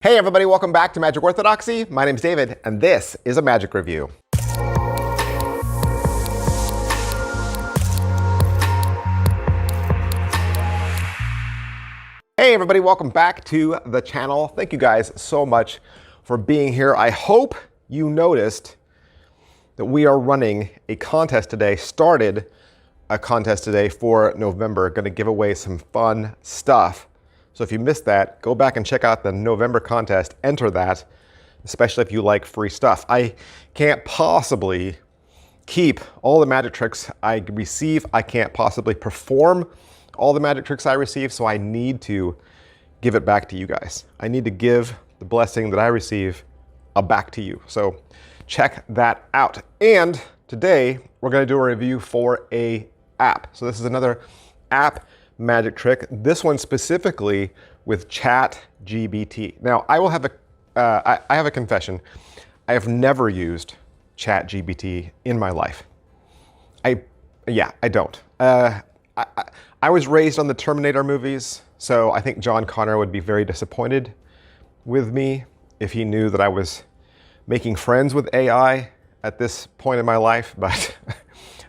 Hey everybody, welcome back to Magic Orthodoxy. My name's David, and this is a magic review. Hey everybody, welcome back to the channel. Thank you guys so much for being here. I hope you noticed that we are running a contest today, started a contest today for November. Going to give away some fun stuff. So if you missed that, go back and check out the November contest, enter that, especially if you like free stuff. I can't possibly keep all the magic tricks I receive. I can't possibly perform all the magic tricks I receive, so I need to give it back to you guys. I need to give the blessing that I receive back to you. So check that out. And today we're going to do a review for an app. So this is another app magic trick, this one specifically with ChatGPT. Now, I will have I have a confession. I have never used ChatGPT in my life. I don't. I was raised on the Terminator movies, so I think John Connor would be very disappointed with me if he knew that I was making friends with AI at this point in my life, but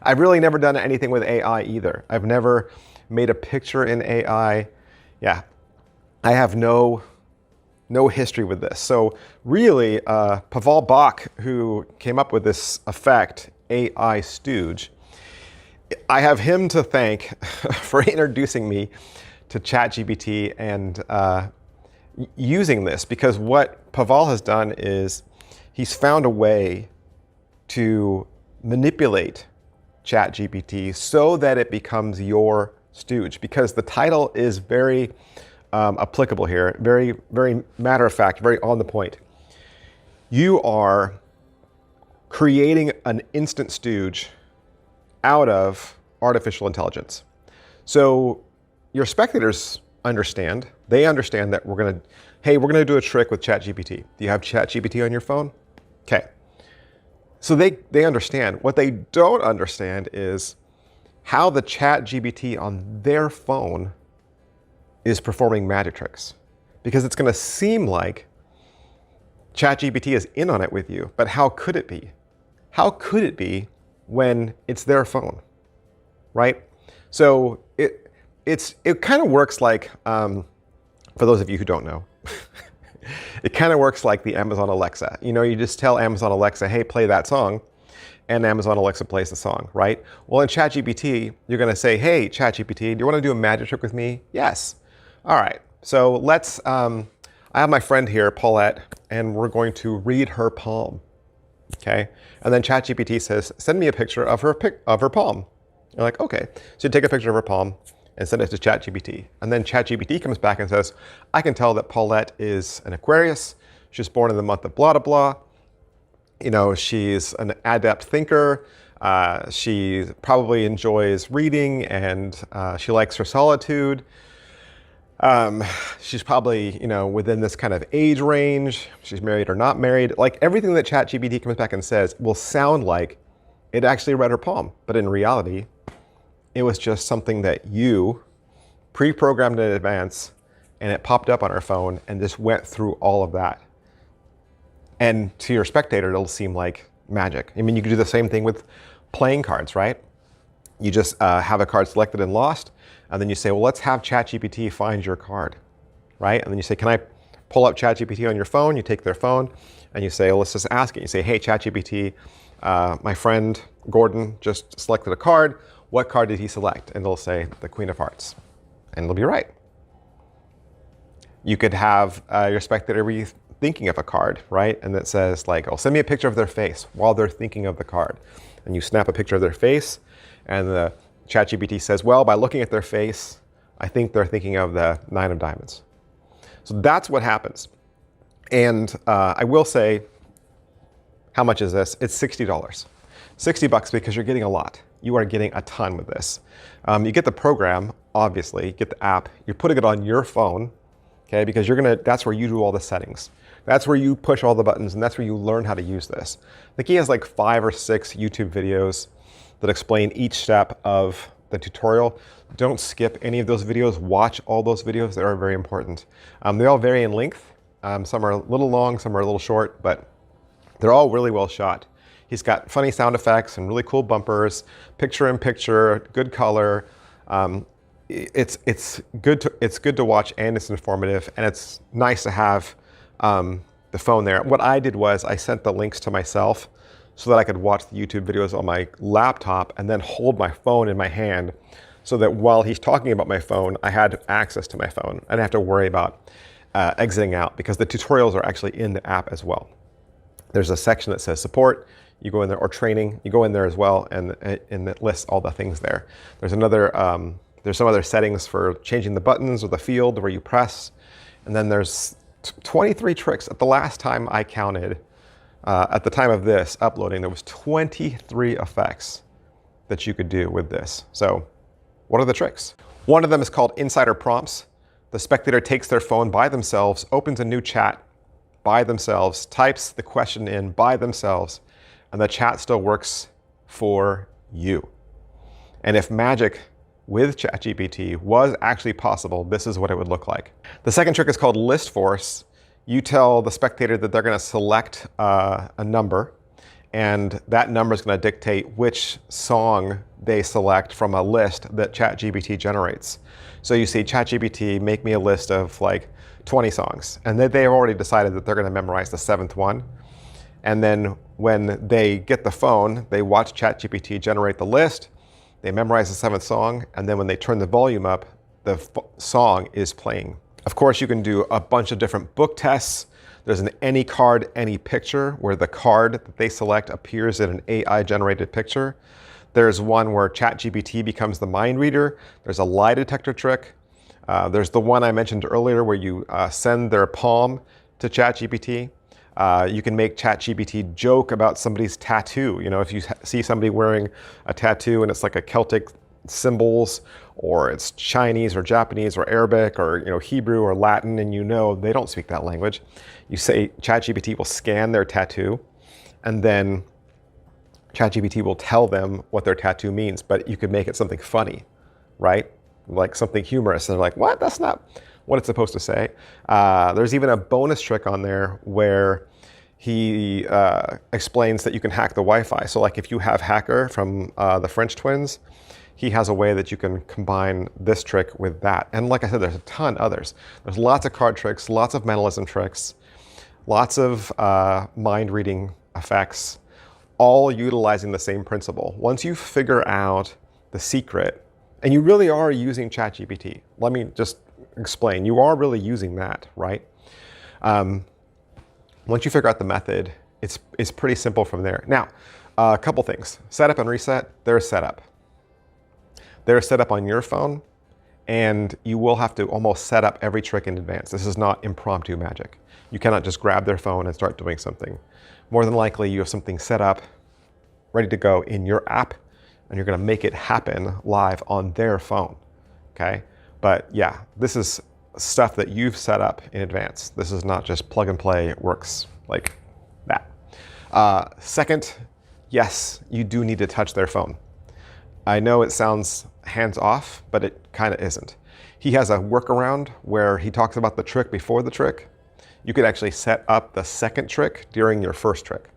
I've really never done anything with AI either. I've never made a picture in AI. Yeah, I have no history with this. So really, Pavel Bach, who came up with this effect, AI Stooge, I have him to thank for introducing me to ChatGPT and using this, because what Pavel has done is he's found a way to manipulate ChatGPT so that it becomes your Stooge, because the title is very applicable here, very matter of fact, very on the point. You are creating an instant Stooge out of artificial intelligence. So your spectators understand. They understand that we're going to do a trick with ChatGPT. Do you have ChatGPT on your phone? Okay. So they understand. What they don't understand is how the ChatGPT on their phone is performing magic tricks. Because it's going to seem like ChatGPT is in on it with you, but how could it be? How could it be when it's their phone, right? So it kind of works like, for those of you who don't know, it kind of works like the Amazon Alexa. You know, you just tell Amazon Alexa, hey, play that song, and Amazon Alexa plays the song, right? Well, in ChatGPT, you're going to say, hey, ChatGPT, do you want to do a magic trick with me? Yes. All right. So let's, I have my friend here, Paulette, and we're going to read her palm, okay? And then ChatGPT says, send me a picture of her palm. You're like, okay. So you take a picture of her palm and send it to ChatGPT. And then ChatGPT comes back and says, I can tell that Paulette is an Aquarius. She was born in the month of blah, blah, blah. You know, she's an adept thinker. She probably enjoys reading, and she likes her solitude. She's probably, you know, within this kind of age range. She's married or not married. Like, everything that ChatGPT comes back and says will sound like it actually read her palm. But in reality, it was just something that you pre-programmed in advance, and it popped up on her phone and just went through all of that. And to your spectator, it'll seem like magic. I mean, you could do the same thing with playing cards, right? You just have a card selected and lost, and then you say, well, let's have ChatGPT find your card, right? And then you say, can I pull up ChatGPT on your phone? You take their phone, and you say, well, let's just ask it. You say, hey, ChatGPT, my friend Gordon just selected a card. What card did he select? And it'll say the Queen of Hearts, and it'll be right. You could have your spectator be thinking of a card, right? And it says like, oh, send me a picture of their face while they're thinking of the card. And you snap a picture of their face, and the ChatGPT says, well, by looking at their face, I think they're thinking of the 9 of diamonds. So that's what happens. And I will say, how much is this? It's $60. $60 because you're getting a lot. You are getting a ton with this. You get the program, obviously, you get the app, you're putting it on your phone, okay? Because that's where you do all the settings. That's where you push all the buttons, and that's where you learn how to use this. I think he has like 5 or 6 YouTube videos that explain each step of the tutorial. Don't skip any of those videos. Watch all those videos. They are very important. They all vary in length. Some are a little long, some are a little short, but they're all really well shot. He's got funny sound effects and really cool bumpers, picture in picture, good color. It's good to watch, and it's informative, and it's nice to have the phone there. What I did was I sent the links to myself so that I could watch the YouTube videos on my laptop and then hold my phone in my hand, so that while he's talking about my phone, I had access to my phone. I didn't have to worry about exiting out, because the tutorials are actually in the app as well. There's a section that says support. You go in there, or training. You go in there as well, and it lists all the things there. There's another. There's some other settings for changing the buttons or the field where you press, and then there's 23 tricks. At the last time I counted, at the time of this uploading, there was 23 effects that you could do with this. So, what are the tricks? One of them is called insider prompts. The spectator takes their phone by themselves, opens a new chat by themselves, types the question in by themselves, and the chat still works for you. And if magic with ChatGPT was actually possible, this is what it would look like. The second trick is called list force. You tell the spectator that they're going to select a number, and that number is going to dictate which song they select from a list that ChatGPT generates. So you see, ChatGPT, make me a list of like 20 songs, and they've already decided that they're going to memorize the 7th one. And then when they get the phone, they watch ChatGPT generate the list, they memorize the 7th song, and then when they turn the volume up, the song is playing. Of course, you can do a bunch of different book tests. There's an any card, any picture, where the card that they select appears in an AI-generated picture. There's one where ChatGPT becomes the mind reader. There's a lie detector trick. There's the one I mentioned earlier where you send their palm to ChatGPT. You can make ChatGPT joke about somebody's tattoo. You know, if you see somebody wearing a tattoo and it's like a Celtic symbols, or it's Chinese or Japanese or Arabic or Hebrew or Latin, and they don't speak that language, you say ChatGPT will scan their tattoo, and then ChatGPT will tell them what their tattoo means. But you could make it something funny, right? Like something humorous, and they're like, what? That's not what it's supposed to say. There's even a bonus trick on there where he explains that you can hack the Wi-Fi. So like if you have Hacker from the French twins, he has a way that you can combine this trick with that. And like I said, there's a ton others. There's lots of card tricks, lots of mentalism tricks, lots of mind reading effects, all utilizing the same principle. Once you figure out the secret, and you really are using ChatGPT, let me just explain, you are really using that, right? Once you figure out the method, it's pretty simple from there. Now, a couple things. Setup and reset, they're set up. They're set up on your phone, and you will have to almost set up every trick in advance. This is not impromptu magic. You cannot just grab their phone and start doing something. More than likely, you have something set up, ready to go in your app, and you're going to make it happen live on their phone, okay? But yeah, this is stuff that you've set up in advance. This is not just plug and play. It works like that. Second, yes, you do need to touch their phone. I know it sounds hands-off, but it kind of isn't. He has a workaround where he talks about the trick before the trick. You could actually set up the second trick during your first trick,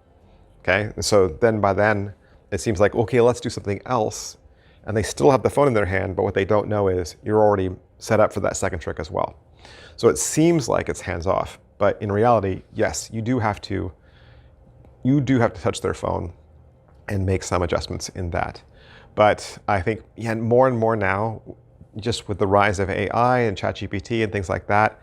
okay? And so then by then, it seems like, okay, let's do something else. And they still have the phone in their hand, but what they don't know is you're already set up for that second trick as well. So it seems like it's hands-off, but in reality, yes, you do have to touch their phone and make some adjustments in that. But I think more and more now, just with the rise of AI and ChatGPT and things like that,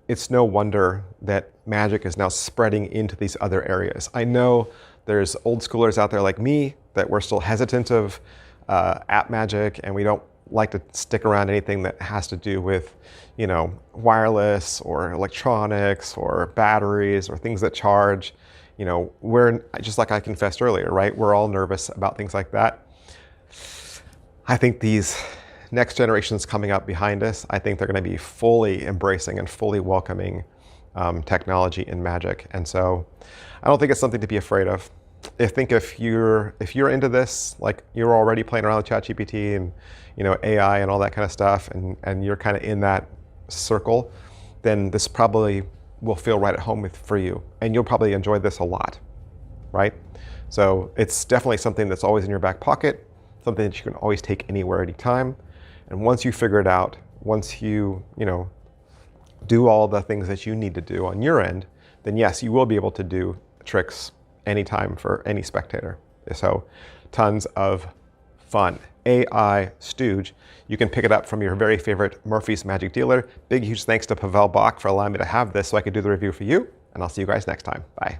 it's no wonder that magic is now spreading into these other areas. I know there's old schoolers out there like me that we're still hesitant of app magic, and we don't like to stick around anything that has to do with, wireless or electronics or batteries or things that charge. We're just like I confessed earlier, right? We're all nervous about things like that. I think these next generations coming up behind us, I think they're going to be fully embracing and fully welcoming technology in magic. And so I don't think it's something to be afraid of. I think if you're into this, like you're already playing around with ChatGPT and AI and all that kind of stuff, and you're kind of in that circle, then this probably will feel right at home for you. And you'll probably enjoy this a lot, right? So it's definitely something that's always in your back pocket, something that you can always take anywhere, anytime. And once you figure it out, once you do all the things that you need to do on your end, then yes, you will be able to do tricks anytime for any spectator. So tons of fun. AI Stooge. You can pick it up from your very favorite Murphy's Magic dealer. Big, huge thanks to Pavel Bach for allowing me to have this so I could do the review for you. And I'll see you guys next time. Bye.